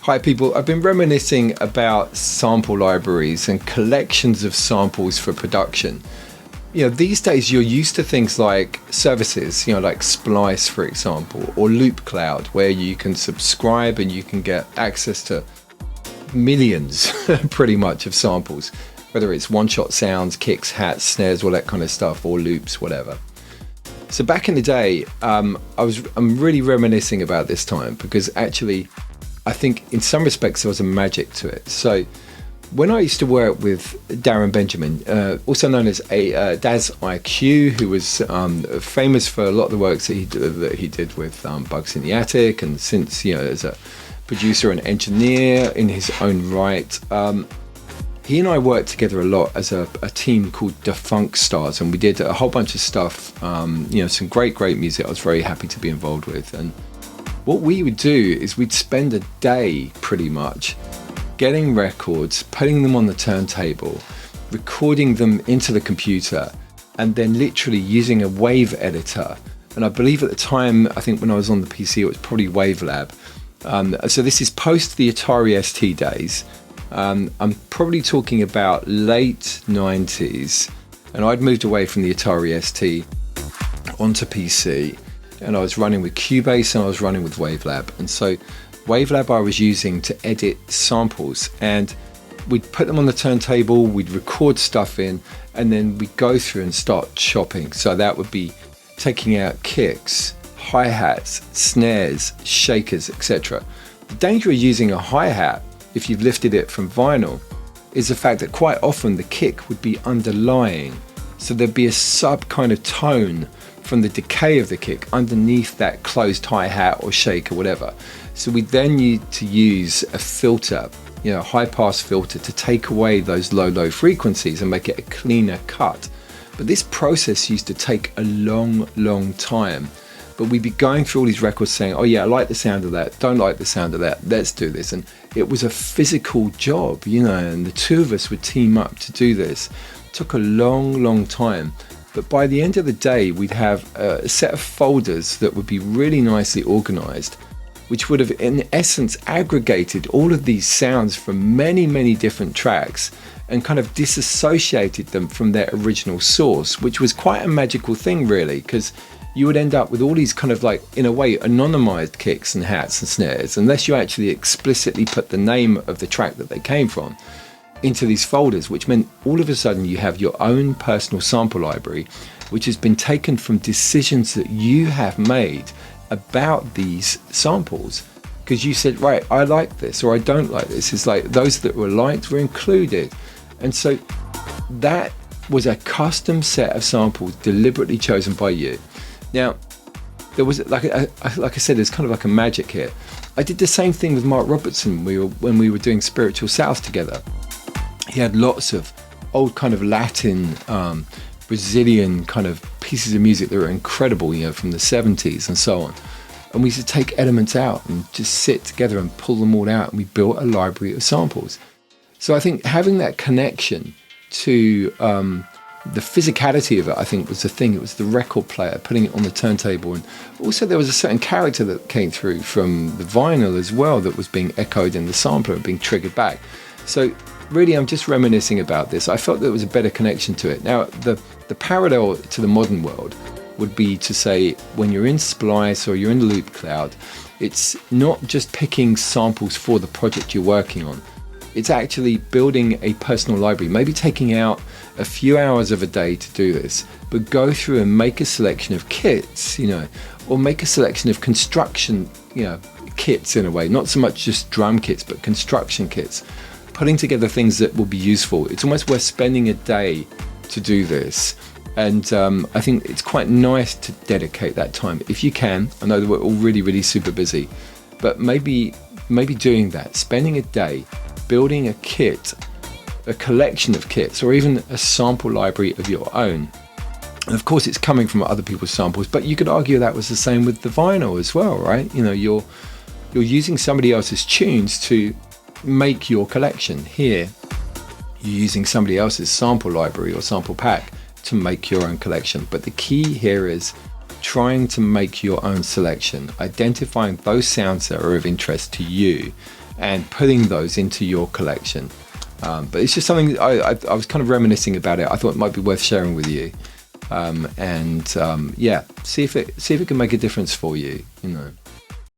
Hi people, I've been reminiscing about sample libraries and collections of samples for production. These days you're used to things like services, like Splice, for example, or Loop Cloud, where you can subscribe and you can get access to millions, pretty much, of samples, whether it's one-shot sounds, kicks, hats, snares, all that kind of stuff, or loops, whatever. So back in the day, I'm really reminiscing about this time because actually, I think in some respects there was a magic to it. So when I used to work with Darren Benjamin, also known as Daz IQ, who was famous for a lot of the works that he did with Bugs in the Attic, and since as a producer and engineer in his own right, he and I worked together a lot as a team called the Funk Stars, and we did a whole bunch of stuff. Some great music I was very happy to be involved with. And what we would do is we'd spend a day pretty much getting records, putting them on the turntable, recording them into the computer, and then literally using a wave editor. And I believe at the time, I think when I was on the PC, it was probably Wavelab. So this is post the Atari ST days. I'm probably talking about late 90s, and I'd moved away from the Atari ST onto PC. And I was running with Cubase and I was running with Wavelab. And so Wavelab I was using to edit samples, and we'd put them on the turntable, we'd record stuff in, and then we'd go through and start chopping. So that would be taking out kicks, hi-hats, snares, shakers, etc. The danger of using a hi-hat, if you've lifted it from vinyl, is the fact that quite often the kick would be underlying. So there'd be a sub kind of tone from the decay of the kick underneath that closed hi-hat or shake or whatever. So we then need to use a filter, a high pass filter, to take away those low frequencies and make it a cleaner cut. But this process used to take a long time. But we'd be going through all these records saying, oh yeah, I like the sound of that, don't like the sound of that, let's do this. And it was a physical job, and the two of us would team up to do this. It took a long time. But by the end of the day, we'd have a set of folders that would be really nicely organized, which would have in essence aggregated all of these sounds from many different tracks and kind of disassociated them from their original source, which was quite a magical thing really, because you would end up with all these kind of, like, in a way, anonymized kicks and hats and snares, unless you actually explicitly put the name of the track that they came from into these folders, which meant all of a sudden you have your own personal sample library, which has been taken from decisions that you have made about these samples. Because you said, right, I like this or I don't like this. It's like those that were liked were included. And so that was a custom set of samples deliberately chosen by you. Now, there was, like I said, there's kind of like a magic here. I did the same thing with Mark Robertson when we were doing Spiritual South together. He had lots of old kind of Latin, Brazilian kind of pieces of music that were incredible, from the 70s and so on. And we used to take elements out and just sit together and pull them all out, and we built a library of samples. So I think having that connection to the physicality of it, I think, was the thing. It was the record player, putting it on the turntable. And also there was a certain character that came through from the vinyl as well that was being echoed in the sampler and being triggered back. So really, I'm just reminiscing about this. I felt there was a better connection to it. Now, the parallel to the modern world would be to say, when you're in Splice or you're in Loop Cloud, it's not just picking samples for the project you're working on. It's actually building a personal library, maybe taking out a few hours of a day to do this, but go through and make a selection of kits, or make a selection of construction, kits in a way, not so much just drum kits, but construction kits, putting together things that will be useful. It's almost worth spending a day to do this. And I think it's quite nice to dedicate that time if you can. I know that we're all really super busy, but maybe doing that, spending a day building a kit, a collection of kits, or even a sample library of your own. And of course it's coming from other people's samples, but you could argue that was the same with the vinyl as well, right? You're using somebody else's tunes to make your collection. Here you're using somebody else's sample library or sample pack to make your own collection. But the key here is trying to make your own selection, identifying those sounds that are of interest to you, and putting those into your collection. But it's just something I was kind of reminiscing about it. I thought it might be worth sharing with you, see if it can make a difference for you. You know.